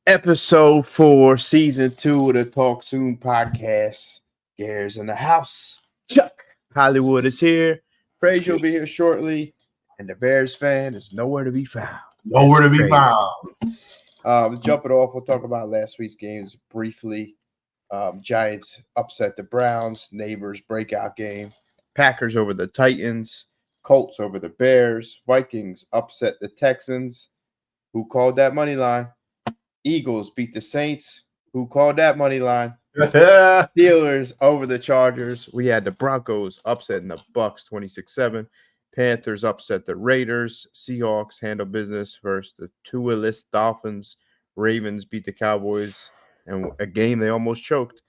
Episode 4, Season 2 of the Talk Soon podcast. Gary's in the house. Chuck Hollywood is here. Frazier will be here shortly. And the Bears fan is nowhere to be found. Nowhere to be found. Jumping off, we'll talk about last week's games briefly. Giants upset the Browns. Neighbors breakout game. Packers over the Titans. Colts over the Bears. Vikings upset the Texans. Who called that money line? Eagles beat the Saints. Who called that money line? Steelers over the Chargers. We had the Broncos upsetting the Bucks 26-7. Panthers upset the Raiders. Seahawks handle business versus the Tua-less Dolphins. Ravens beat the Cowboys, and a game they almost choked.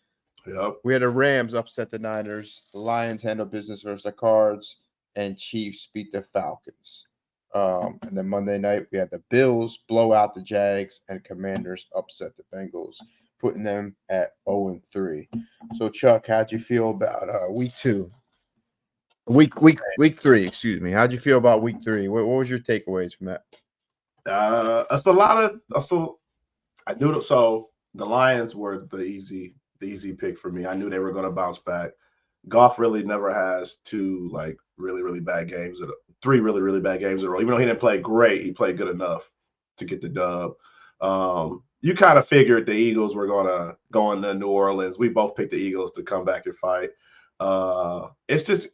Yep. We had the Rams upset the Niners. The Lions handle business versus the Cards, and Chiefs beat the Falcons. And then Monday night, we had the Bills blow out the Jags, and Commanders upset the Bengals, putting them at 0-3. So, Chuck, how'd you feel about week 2? Week 3, excuse me. How'd you feel about week 3? What was your takeaways from that? That's a lot of. So I knew that. So the Lions were the easy pick for me. I knew they were going to bounce back. Goff really never has two really bad games. 3 really bad games in a row. Even though he didn't play great, he played good enough to get the dub. You kind of figured the Eagles were going to go into New Orleans. We both picked the Eagles to come back and fight. It's just,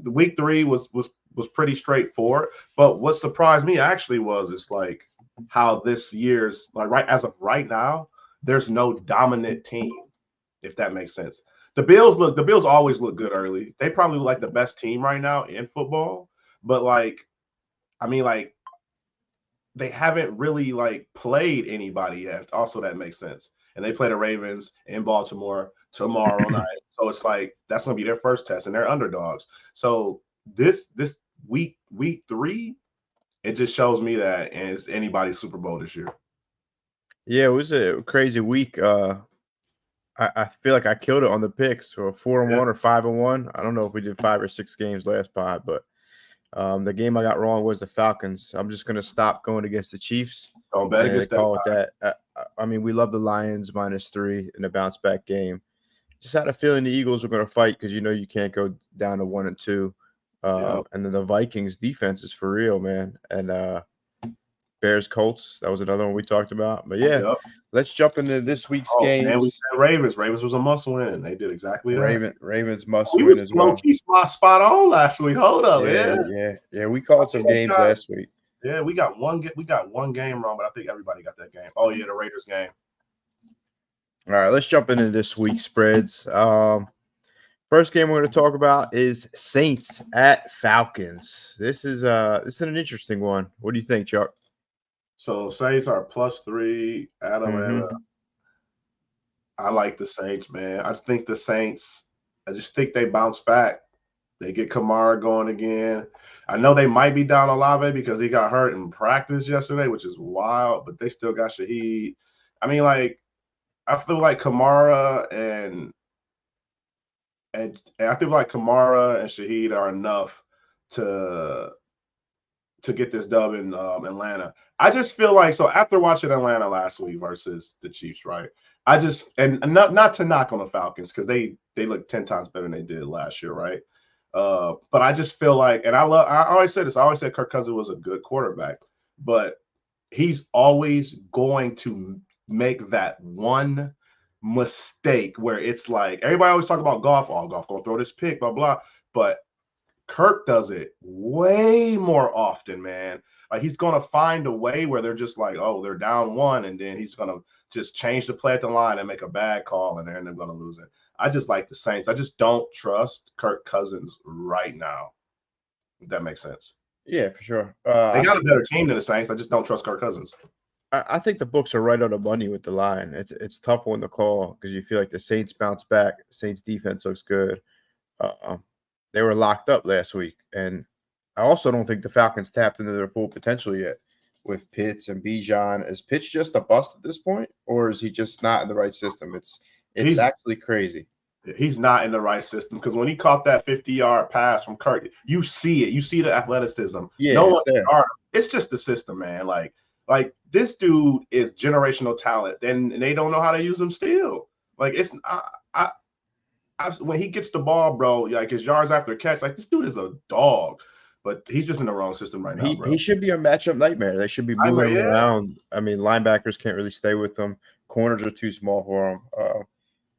week 3 was pretty straightforward. But what surprised me actually is how this year's as of right now, there's no dominant team, if that makes sense. The Bills always look good early. They probably look like the best team right now in football, but they haven't really played anybody yet. Also, that makes sense. And they play the Ravens in Baltimore tomorrow night. So it's that's going to be their first test, and they're underdogs. So this week 3, it just shows me that it's anybody's Super Bowl this year. Yeah, it was a crazy week. I feel like I killed it on the picks, or 4-1 or 5-1. I don't know if we did 5 or 6 games last pod, but the game I got wrong was the Falcons. I'm just going to stop going against the Chiefs. Don't bet against that. We love the Lions -3 in a bounce back game. Just had a feeling the Eagles were going to fight because you can't go down to 1-2. And then the Vikings defense is for real, man. And Bears Colts, that was another one we talked about. But let's jump into this week's games. Man, we said Ravens. Ravens was a must win. They did exactly that. Ravens must win as well. Spot on last week. Hold up, yeah. We called some games last week. Yeah, we got one game wrong, but I think everybody got that game. Oh yeah, the Raiders game. All right, let's jump into this week's spreads. First game we're going to talk about is Saints at Falcons. This is an interesting one. What do you think, Chuck? So Saints are +3 at Atlanta. I like the Saints, man. I just think they bounce back. They get Kamara going again. I know they might be down Olave because he got hurt in practice yesterday, which is wild, but they still got Shaheed. I feel like Kamara and I feel like Kamara and Shaheed are enough to get this dub in Atlanta. I just feel like, so after watching Atlanta last week versus the Chiefs, right? And not to knock on the Falcons because they look 10 times better than they did last year, right? But I just feel like, and I always said this, I always said Kirk Cousins was a good quarterback, but he's always going to make that one mistake where it's like everybody always talk about Goff, Goff gonna throw this pick, blah blah, but Kirk does it way more often, man. He's gonna find a way where they're just they're down 1, and then he's gonna just change the play at the line and make a bad call, and they're gonna lose it. I just like the Saints. I just don't trust Kirk Cousins right now. If that makes sense. Yeah, for sure. They got a better team than the Saints. I just don't trust Kirk Cousins. I think the books are right on the money with the line. It's tough one to call because you feel like the Saints bounce back. The Saints defense looks good. They were locked up last week, and I also don't think the Falcons tapped into their full potential yet with Pitts and Bijan. Is Pitts just a bust at this point, or is he just not in the right system? It's actually crazy. He's not in the right system because when he caught that 50-yard pass from Kirk, you see it. You see the athleticism. Yeah, no one's there. It's just the system, man. Like this dude is generational talent, and they don't know how to use him still. Like it's when he gets the ball, bro, like his yards after catch, like this dude is a dog. But he's just in the wrong system right now, bro. He should be a matchup nightmare. They should be moving him around. I mean, linebackers can't really stay with them. Corners are too small for him.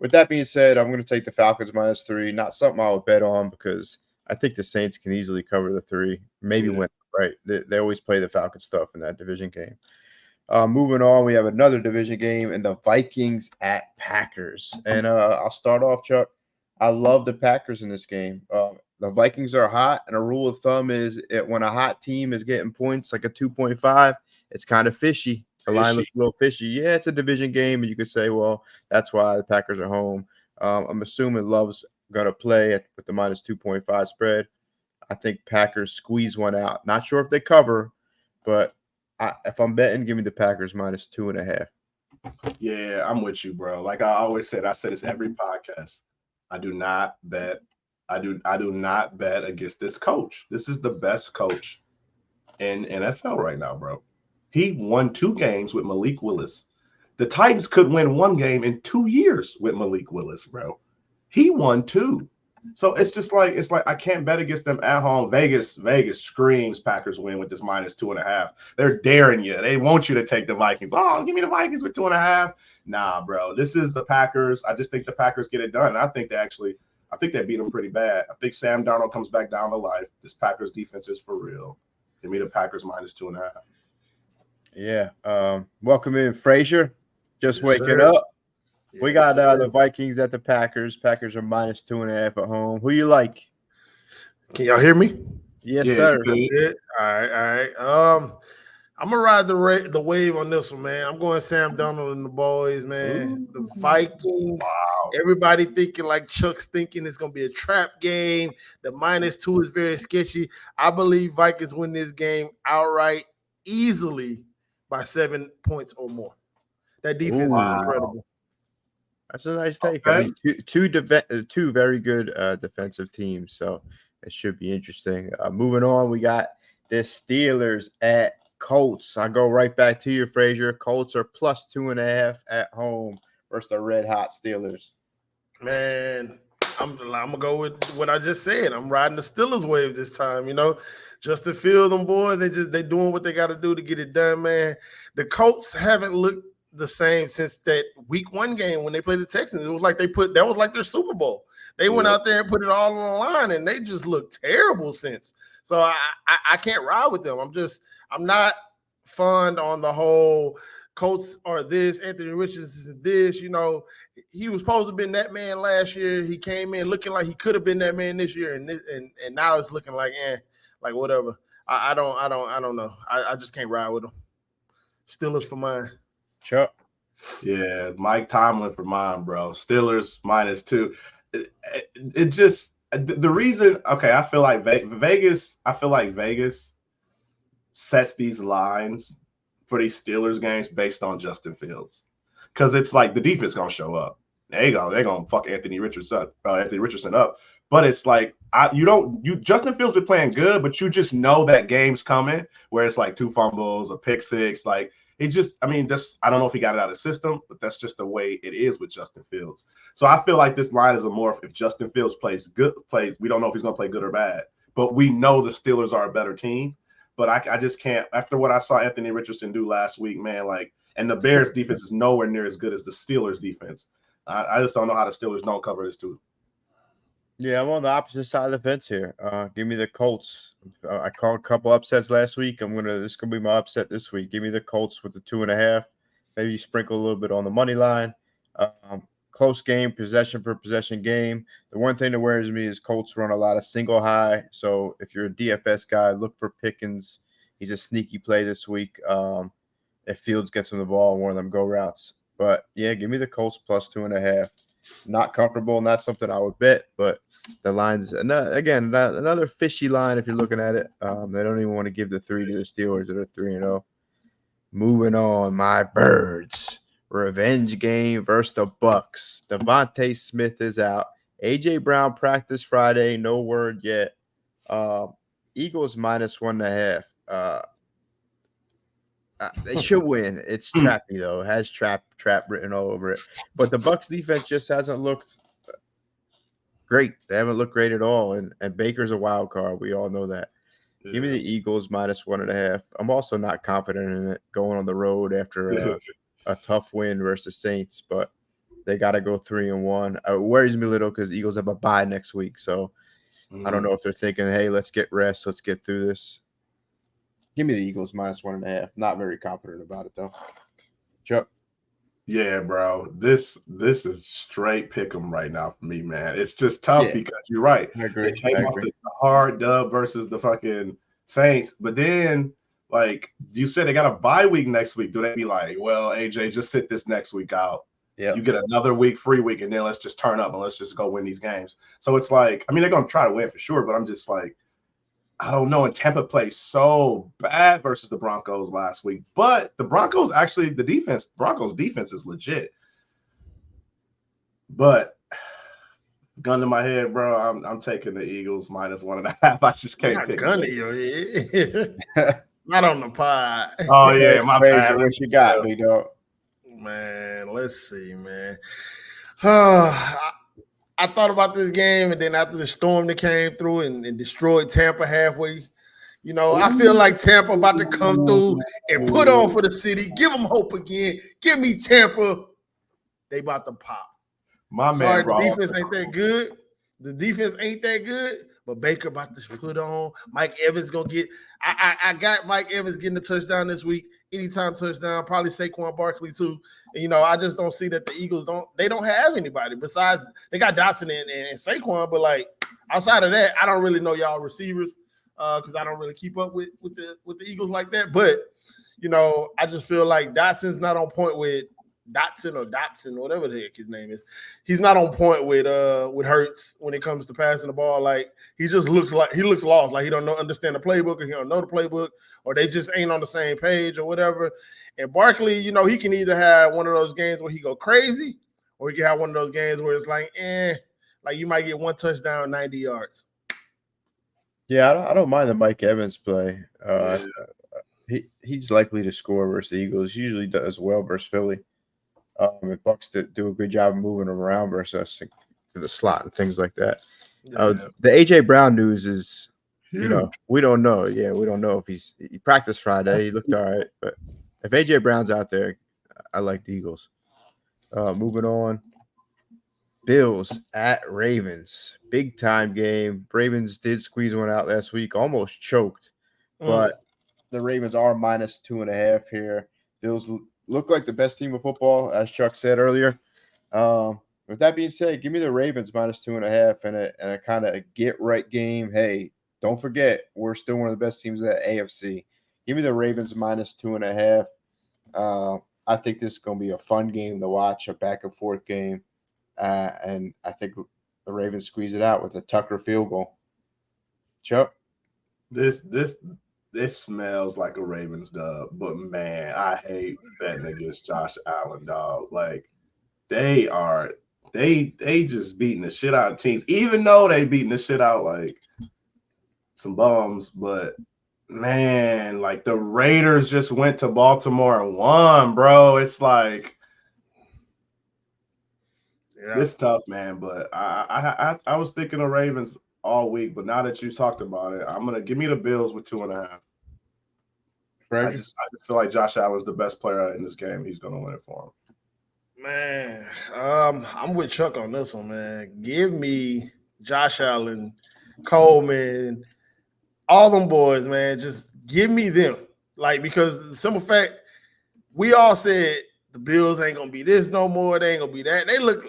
With that being said, I'm going to take the Falcons -3. Not something I would bet on because I think the Saints can easily cover the 3, maybe win. Right? They always play the Falcons stuff in that division game. Moving on, we have another division game and the Vikings at Packers. And I'll start off, Chuck. I love the Packers in this game. The Vikings are hot, and a rule of thumb is when a hot team is getting points like a 2.5, it's kind of fishy. The line looks a little fishy. Yeah, it's a division game, and you could say, well, that's why the Packers are home. I'm assuming Love's going to play with the -2.5 spread. I think Packers squeeze one out. Not sure if they cover, but if I'm betting, give me the Packers -2.5. Yeah, I'm with you, bro. Like I always said, I said this every podcast. I do not bet against this coach. This is the best coach in NFL right now, bro. He won 2 games with Malik Willis. The Titans could win 1 game in 2 years with Malik Willis, bro. He won 2. So it's like I can't bet against them at home. Vegas screams Packers win with this -2.5. They're daring you. They want you to take the Vikings. Oh, give me the Vikings with 2.5. Nah, bro. This is the Packers. I just think the Packers get it done. And I think they beat them pretty bad. I think Sam Darnold comes back down to life. This Packers defense is for real. Give me the Packers -2.5. Yeah. Welcome in, Frazier. Just waking up. We got the Vikings at the Packers. Packers are -2.5 at home. Who you like? Can y'all hear me? Yes, sir. All right. I'm gonna ride the wave on this one, man. I'm going Sam Darnold and the boys, man. The Vikings. Wow. Everybody thinking like Chuck's thinking it's gonna be a trap game. The -2 is very sketchy. I believe Vikings win this game outright, easily by 7 points or more. That defense is incredible. That's a nice take. Okay. I mean, two very good defensive teams, so it should be interesting. Moving on, we got the Steelers at Colts. I go right back to you, Frazier. Colts are +2.5 at home versus the red hot Steelers. Man, I'm gonna go with what I just said. I'm riding the Steelers wave this time. You know, Justin Fields, them boys, they doing what they got to do to get it done, man. The Colts haven't looked the same since that week 1 game when they played the Texans. It was like that was like their Super Bowl. They went out there and put it all on the line, and they just look terrible since. So I can't ride with them. I'm not fond on the whole Colts are this, Anthony Richardson is this. You know, he was supposed to have been that man last year. He came in looking like he could have been that man this year, and now it's looking like whatever. I don't know. I just can't ride with them. Steelers for mine. Chuck. Yeah, Mike Tomlin for mine, bro. Steelers -2. It just the reason. Okay, I feel like Vegas. I feel like Vegas sets these lines for these Steelers games based on Justin Fields, because it's like the defense gonna show up. They're gonna fuck Anthony Richardson up. But it's like Justin Fields been playing good, but you just know that game's coming where it's like 2 fumbles, a pick six, like. I don't know if he got it out of the system, but that's just the way it is with Justin Fields. So I feel like this line is a more if Justin Fields plays, we don't know if he's going to play good or bad, but we know the Steelers are a better team. But I just can't, after what I saw Anthony Richardson do last week, man, and the Bears defense is nowhere near as good as the Steelers defense. I just don't know how the Steelers don't cover this too. Yeah, I'm on the opposite side of the fence here. Give me the Colts. I called a couple upsets last week. This is gonna be my upset this week. Give me the Colts with the 2.5. Maybe you sprinkle a little bit on the money line. Close game, possession for possession game. The one thing that worries me is Colts run a lot of single high. So if you're a DFS guy, look for Pickens. He's a sneaky play this week. If Fields gets him the ball on one of them go routes. But yeah, give me the Colts +2.5. Not comfortable, not something I would bet, but the line's another fishy line if you're looking at it. They don't even want to give the 3 to the Steelers that are 3-0. Moving on, my birds. Revenge game versus the Bucks. Devontae Smith is out. AJ Brown practiced Friday. No word yet. Eagles -1.5. They should win. It's trappy though. It has trap written all over it. But the Bucks defense just hasn't looked great. They haven't looked great at all. And Baker's a wild card. We all know that. Yeah. Give me the Eagles -1.5. I'm also not confident in it going on the road after a tough win versus Saints, but they got to go 3-1. It worries me a little because Eagles have a bye next week. So I don't know if they're thinking, hey, let's get rest. Let's get through this. Give me the Eagles -1.5. Not very confident about it, though. Chuck. Yeah, bro. This is straight pick 'em right now for me, man. It's just tough because you're right. I agree. They came off the hard dub versus the fucking Saints, but then like you said, they got a bye week next week. Do they be like, well, AJ, just sit this next week out? Yeah. You get another free week, and then let's just turn up and let's just go win these games. So it's like, I mean, they're gonna try to win for sure, but I'm just like, I don't know. And Tampa played so bad versus the Broncos last week, but the Broncos actually, Broncos defense is legit. But gun to my head, bro, I'm taking the Eagles -1.5. I just can't pick. Gun to your head. Not on the pod. Oh yeah, my bad. What you got, big dog? Man, let's see, man. I thought about this game, and then after the storm that came through and destroyed Tampa halfway, you know, I feel like Tampa about to come through and put on for the city. Give them hope again. Give me Tampa. They about to pop. Sorry, the defense ain't that good. The defense ain't that good, but Baker about to put on. Mike Evans gonna get. I got Mike Evans getting the touchdown this week. Anytime touchdown, probably Saquon Barkley too. And, you know, I just don't see that the Eagles don't have anybody besides they got Dotson and Saquon, but like outside of that, I don't really know y'all receivers because I don't really keep up with the Eagles like that. But you know, I just feel like Dotson's not on point with Dobson, whatever the heck his name is. He's not on point with Hurts when it comes to passing the ball. Like he looks lost, like he don't understand the playbook, or he don't know the playbook, or they just ain't on the same page or whatever. And Barkley, you know, he can either have one of those games where he go crazy, or he can have one of those games where it's like, like you might get one touchdown, 90 yards. Yeah, I don't mind the Mike Evans play. He's likely to score versus the Eagles. He usually does well versus Philly. And Bucks do a good job of moving him around versus us to the slot and things like that. The AJ Brown news is, you know, we don't know. Yeah, we don't know if he practiced Friday. He looked all right, but if AJ Brown's out there, I like the Eagles. Moving on, Bills at Ravens, big time game. Ravens did squeeze one out last week, almost choked, but the Ravens are -2.5 here. Bills look like the best team of football, as Chuck said earlier. With that being said, give me the Ravens -2.5 and a kind of a get right game. Hey, don't forget, we're still one of the best teams in the AFC. Give me the Ravens -2.5. I think this is going to be a fun game to watch, a back and forth game. And I think the Ravens squeeze it out with a Tucker field goal. Chuck? This smells like a Ravens dub, but man, I hate betting against Josh Allen, dog. Like they just beating the shit out of teams, even though they beating the shit out like some bums. But man, like the Raiders just went to Baltimore and won, bro. It's like it's tough, man. But I was thinking of Ravens all week, but now that you talked about it, I'm gonna give me the Bills with 2.5. I just feel like Josh Allen's the best player in this game. He's gonna win it for him. Man, I'm with Chuck on this one, man. Give me Josh Allen, Coleman, all them boys, man. Just give me them. Like, because the simple fact, we all said the Bills ain't gonna be this no more. They ain't gonna be that. They look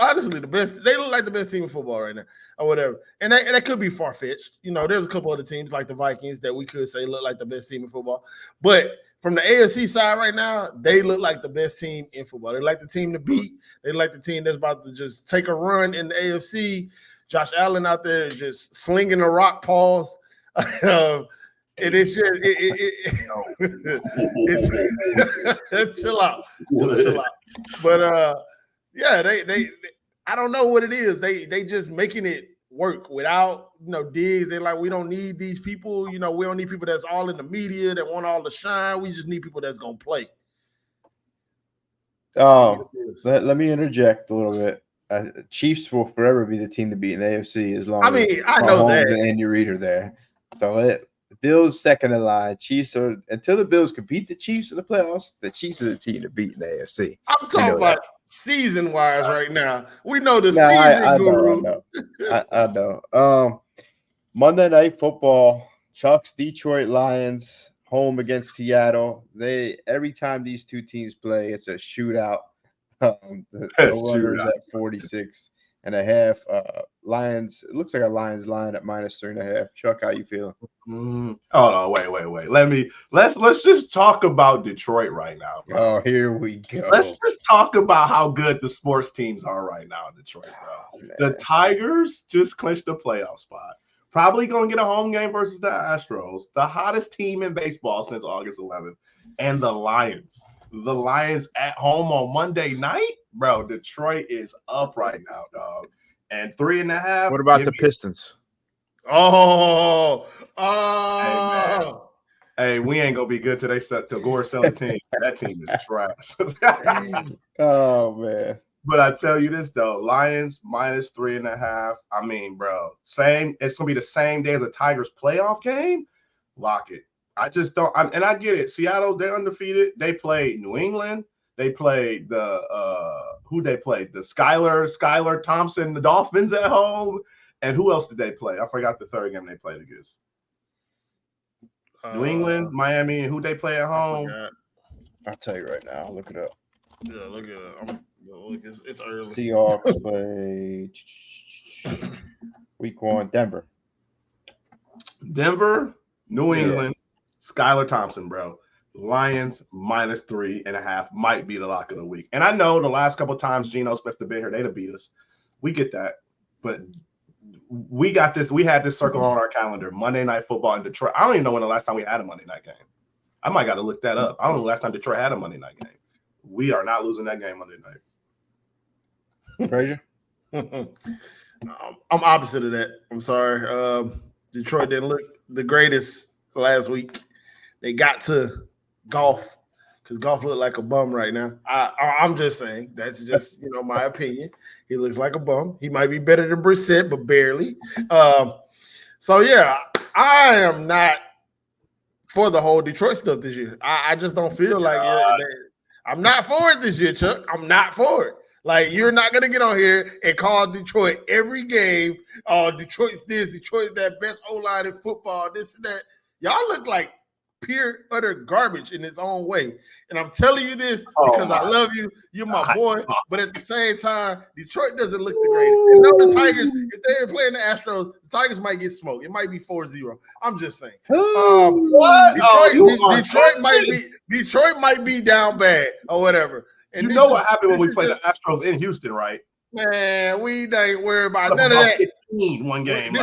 honestly the best. They look like the best team in football right now, or whatever. And that could be far-fetched. You know, there's a couple other teams like the Vikings that we could say look like the best team in football. But from the AFC side right now, they look like the best team in football. They like the team to beat. They like the team that's about to just take a run in the AFC. Josh Allen out there is just slinging the rock paws. It is just chill out. But yeah, they I don't know what it is. They just making it work without, Diggs. They're like, we don't need these people. We don't need people that's all in the media that want all the shine. We just need people that's going to play. Let me interject a little bit. Chiefs will forever be the team to beat in the AFC as long as I know that. And Andy Reid are there. So the Bills second in line. Chiefs are, until the Bills can beat the Chiefs in the playoffs, the Chiefs are the team to beat in the AFC. I'm talking about season-wise right now. We know the season guru. I know. Monday Night Football, Chuck's Detroit Lions home against Seattle. Every time these two teams play, it's a shootout. The runners at 46.5. Lions. It looks like a Lions line at -3.5. Chuck, how you feeling? Oh no, wait. Let's just talk about Detroit right now, bro. Oh, here we go. Let's just talk about how good the sports teams are right now in Detroit, bro. The Tigers just clinched the playoff spot. Probably going to get a home game versus the Astros, the hottest team in baseball since August 11th, and the Lions. The Lions at home on Monday night, bro. Detroit is up right now, dog. And 3.5. What about the Pistons? Hey, we ain't gonna be good till they to Gore sell the team. That team is trash. Oh man. But I tell you this though, Lions -3.5. I mean, bro, it's gonna be the same day as a Tigers playoff game. Lock it. I just don't, and I get it. Seattle, they're undefeated. They played New England. They played who they played? The Skylar Thompson, the Dolphins at home. And who else did they play? I forgot the third game they played against. New England, Miami, and who they play at home? I'll tell you right now. Look it up. Yeah, look at it. It's early. Seahawks play week 1, Denver. New England, Skylar Thompson, bro. Lions -3.5 might be the lock of the week. And I know the last couple of times Geno Smith have been here, they'd have beat us. We get that. But we got this. We had this circle on our calendar. Monday Night Football in Detroit. I don't even know when the last time we had a Monday night game. I might got to look that up. I don't know the last time Detroit had a Monday night game. We are not losing that game Monday night. Frazier? I'm opposite of that. I'm sorry. Detroit didn't look the greatest last week. They got to golf because golf looked like a bum right now. I'm just saying. That's just my opinion. He looks like a bum. He might be better than Brissett, but barely. So yeah, I am not for the whole Detroit stuff this year. I just don't feel like I'm not for it this year, Chuck. I'm not for it. Like, you're not going to get on here and call Detroit every game. Oh, Detroit's this, Detroit's that, best O-line in football, this and that. Y'all look like pure, utter garbage in its own way. And I'm telling you this because I love you. You're my boy. But at the same time, Detroit doesn't look the greatest. And no, the Tigers, if they're playing the Astros, the Tigers might get smoked. It might be 4-0. I'm just saying. What? Detroit might be down bad or whatever. And you know what happened when we played the Astros in Houston, right? Man, we ain't worried about none of that. 15 one game.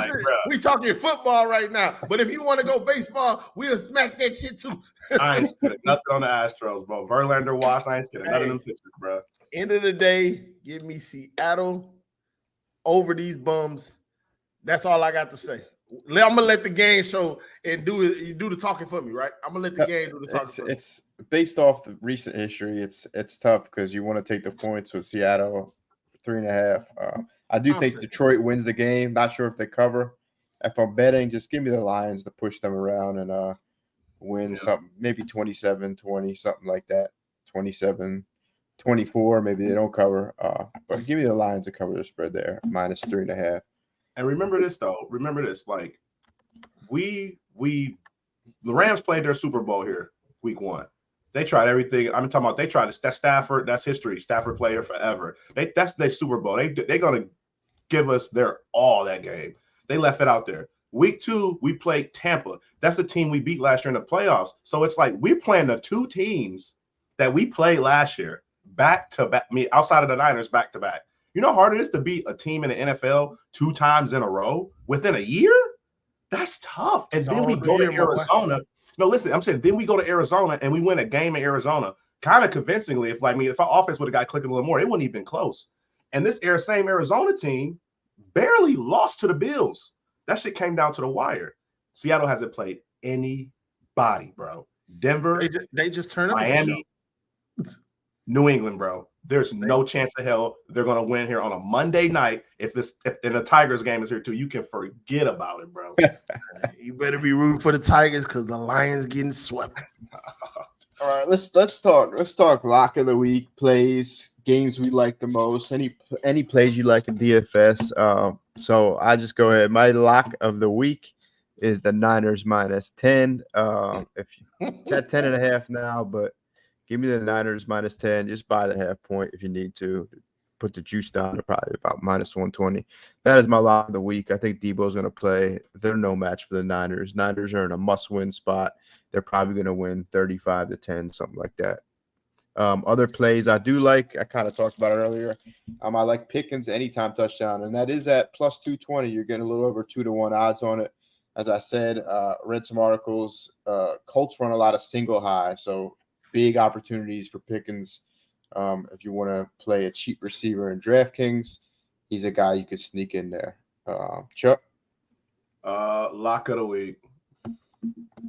We talking football right now. But if you want to go baseball, we'll smack that shit too. I ain't scared nothing on the Astros, bro. Verlander, Wash, I ain't scared none of them pitchers, bro. End of the day, give me Seattle over these bums. That's all I got to say. I'm gonna let the game show and do the talking for me, right? I'm gonna let the game do the talking for me. It's based off the recent history. It's tough because you want to take the points with Seattle 3.5. I do think Detroit wins the game. Not sure if they cover. If I'm betting, just give me the Lions to push them around and win something, maybe 27-20, something like that. 27-24, maybe they don't cover. But give me the Lions to cover the spread there, -3.5. And remember this, though. Like, the Rams played their Super Bowl here week 1. They tried everything. I'm talking about they tried that Stafford. That's history. Stafford player forever. That's their Super Bowl. They're gonna give us their all that game. They left it out there. Week 2, we played Tampa. That's the team we beat last year in the playoffs. So it's like we're playing the two teams that we played last year back to back. Outside of the Niners, back to back. You know how hard it is to beat a team in the NFL 2 times in a row within a year? That's tough. And then we go to Arizona. No, listen, I'm saying then we go to Arizona and we win a game in Arizona kind of convincingly. If our offense would have got clicking a little more, it wouldn't even been close. And this same Arizona team barely lost to the Bills. That shit came down to the wire. Seattle hasn't played anybody, bro. Denver, They just turn up Miami, New England, bro. There's no chance of hell they're gonna win here on a Monday night. If the Tigers game is here too, you can forget about it, bro. You better be rooting for the Tigers because the Lions getting swept. All right, let's talk lock of the week plays, games we like the most, any plays you like in DFS. So I just go ahead. My lock of the week is the Niners -10. It's at 10.5 now, but give me the Niners -10. Just buy the half point if you need to. Put the juice down to probably about -120. That is my lock of the week. I think Debo's going to play. They're no match for the Niners. Niners are in a must-win spot. They're probably going to win 35-10, something like that. Other plays I do like, I kind of talked about it earlier. I like Pickens anytime touchdown, and that is at +220. You're getting a little over 2-1 odds on it. As I said, read some articles. Colts run a lot of single high, so big opportunities for Pickens. If you want to play a cheap receiver in DraftKings, he's a guy you could sneak in there. Chuck? Lock of the week.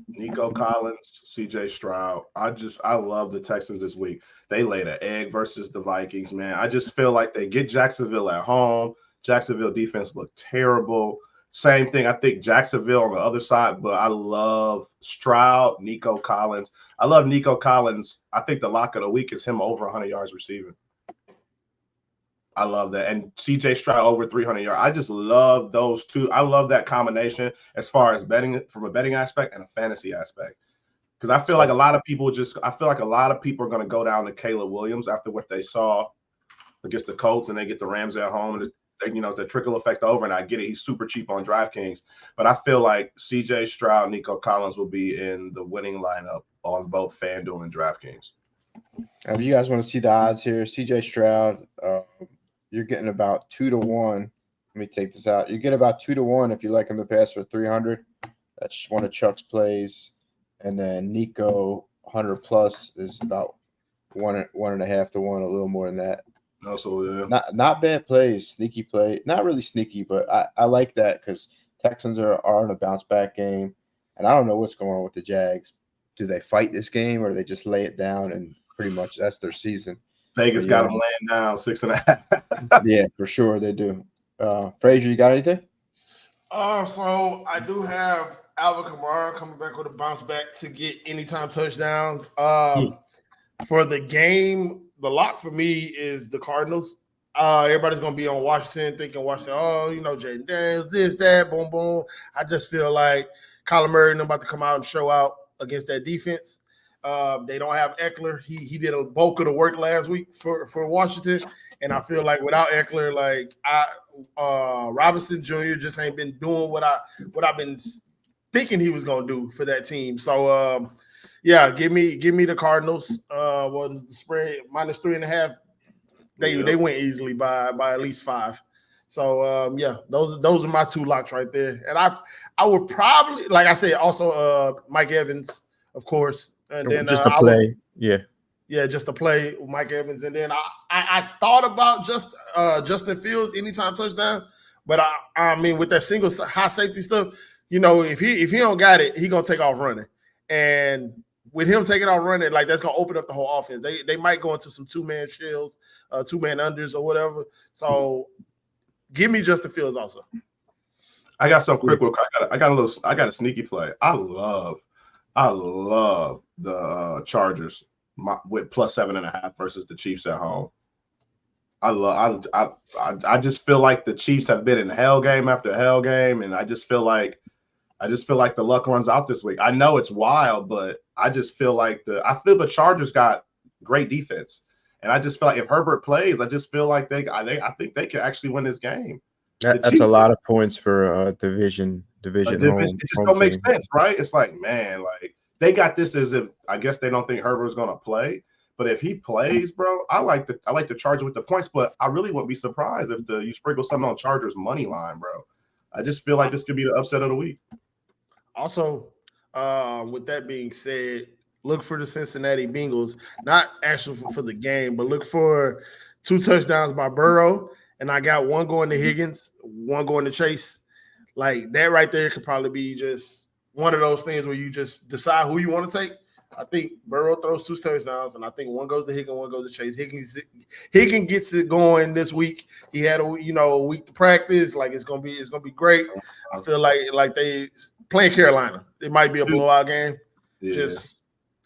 Nico Collins, CJ Stroud. I love the Texans this week. They laid an egg versus the Vikings, man. I just feel like they get Jacksonville at home. Jacksonville defense looked terrible. Same thing. I think Jacksonville on the other side, but I love Stroud, Nico Collins. I love Nico Collins. I think the lock of the week is him over 100 yards receiving. I love that. And CJ Stroud over 300 yards. I just love those two. I love that combination as far as betting from a betting aspect and a fantasy aspect. Because I feel like a lot of people are going to go down to Caleb Williams after what they saw against the Colts, and they get the Rams at home. And it's a trickle effect over, and I get it. He's super cheap on DraftKings. But I feel like CJ Stroud, Nico Collins will be in the winning lineup on both FanDuel and DraftKings. If you guys want to see the odds here, CJ Stroud, you're getting about 2-1. Let me take this out. You get about 2-1 if you like him to pass for 300. That's one of Chuck's plays. And then Nico 100 plus is about 1.5 to 1, a little more than that. Also, yeah. Not bad plays, sneaky play. Not really sneaky, but I like that because Texans are in a bounce back game, and I don't know what's going on with the Jags. Do they fight this game or they just lay it down and pretty much that's their season? Vegas got them laying down 6.5. Yeah, for sure they do. Frazier, you got anything? So I do have Alvin Kamara coming back with a bounce back to get anytime touchdowns. For the game, the lock for me is the Cardinals. Everybody's going to be on Washington, thinking Washington, Jaden Daniels, this, that, boom, boom. I just feel like Kyler Murray about to come out and show out against that defense. They don't have Eckler. He did a bulk of the work last week for Washington, and I feel like without Eckler, Robinson Jr. just ain't been doing what I've been thinking he was going to do for that team. So, give me the Cardinals. What is the spread? -3.5. They went easily by at least 5. So those are my two locks right there. And I would probably, like I said, also Mike Evans, of course. And then just to play, just to play with Mike Evans. And then I thought about Justin Fields anytime touchdown, but I mean with that single high safety stuff, if he don't got it, he gonna take off running. And with him taking off running, that's gonna open up the whole offense. They might go into some 2-man shells, 2-man unders or whatever. So give me Justin Fields also. I got some quick. I got a sneaky play. I love the Chargers with +7.5 versus the Chiefs at home. I just feel like the Chiefs have been in hell game after hell game, and I just feel like the luck runs out this week. I know it's wild, but I just feel like the Chargers got great defense, and I just feel like if Herbert plays, I just feel like I think they can actually win this game. That's a lot of points for division home. It just don't make sense, right? It's like, man, they got this as if I guess they don't think Herbert's going to play, but if he plays, bro, I like the Chargers with the points, but I really wouldn't be surprised if you sprinkle something on Chargers money line, bro. I just feel like this could be the upset of the week. Also, with that being said, look for the Cincinnati Bengals, not actually for the game, but look for 2 touchdowns by Burrow and I got one going to Higgins, one going to Chase. Like that right there could probably be just one of those things where you just decide who you want to take. I think Burrow throws 2 touchdowns, and I think one goes to Higgins, one goes to Chase. Higgins gets it going this week. He had a week to practice. Like it's gonna be great. I feel like they playing Carolina. It might be a blowout game. Yeah. Just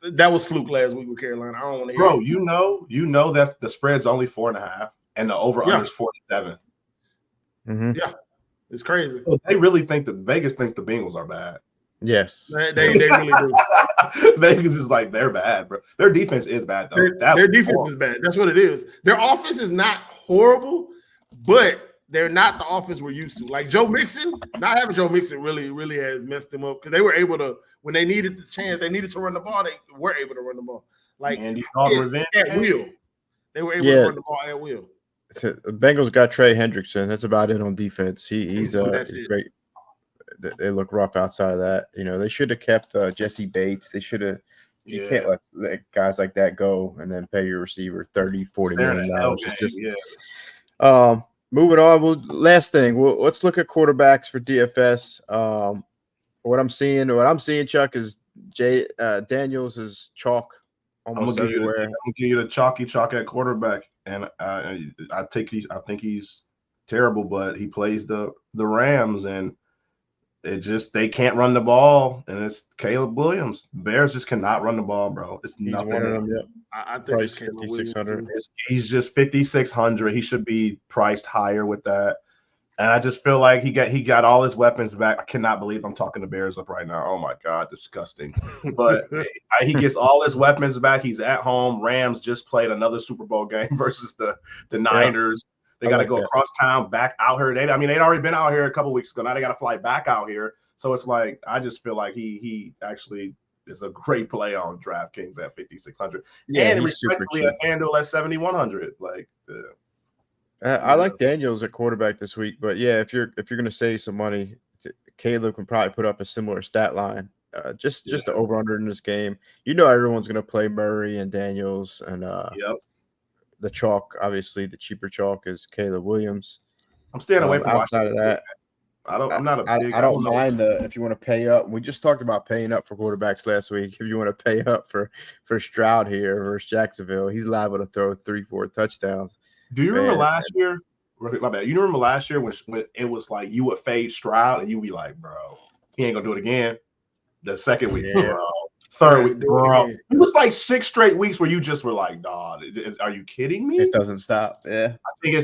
that was fluke last week with Carolina. I don't want to hear Bro, it. you know that the spread's only 4.5 and the over-under is 47. Mm-hmm. Yeah, it's crazy. So they really think that Vegas thinks the Bengals are bad. Yes. They really do. Vegas is like, they're bad, bro. Their defense is bad, though. Their defense is bad. That's what it is. Their offense is not horrible, but they're not the offense we're used to. Like Joe Mixon, not having Joe Mixon really has messed them up because they were able to, when they needed the chance, they needed to run the ball, they were able to run the ball. Like Andy Dalton revenge at will. They were able to run the ball at will. The Bengals got Trey Hendrickson. That's about it on defense. He's great. They look rough outside of that. They should have kept Jesse Bates. They should have. You can't let guys like that go and then pay your receiver $30-40 million. Moving on. Well, last thing. Let's look at quarterbacks for DFS. What I'm seeing, Chuck, is Daniels is chalk almost everywhere. I'm gonna give you the chalky chalk at quarterback, and I think he's terrible, but he plays the Rams, and they can't run the ball, and it's Caleb Williams. Bears just cannot run the ball, bro. It's nothing. One of them, yep. I think it's 5,600. He's just 5,600. He should be priced higher with that. And I just feel like he got all his weapons back. I cannot believe I'm talking the Bears up right now. Oh my God, disgusting. But he gets all his weapons back. He's at home. Rams just played another Super Bowl game versus the Niners. They got to go across town, back out here. They'd already been out here a couple weeks ago. Now they got to fly back out here. So it's like, I just feel like he actually is a great play on DraftKings at 5,600. Yeah, and he's super cheap. At FanDuel at 7,100. Like, I like Daniels at quarterback this week, but yeah, if you're going to save some money, Caleb can probably put up a similar stat line. Just the over under in this game. Everyone's going to play Murray and Daniels, and the chalk, obviously the cheaper chalk is Caleb Williams. I'm staying away from outside of that. I don't mind if you want to pay up. We just talked about paying up for quarterbacks last week. If you want to pay up for Stroud here versus Jacksonville, he's liable to throw 3-4 touchdowns. Do you remember last year? My bad. You remember last year when it was like you would fade Stroud and you'd be like, bro, he ain't gonna do it again. The second week, bro. Third week, bro. It was like 6 straight weeks where you just were like, dog, are you kidding me? It doesn't stop. Yeah.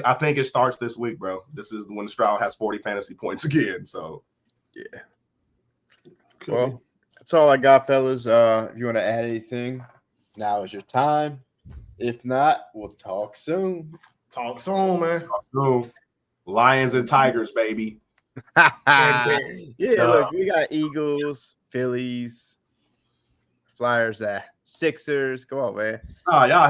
I think it starts this week, bro. This is when Stroud has 40 fantasy points again. So yeah. Well, that's all I got, fellas. If you want to add anything, now is your time. If not, we'll talk soon. Talk soon, man. Talk soon. Lions and Tigers, baby. Look, we got Eagles, Phillies, Flyers, Sixers. Go on, man. Oh, y'all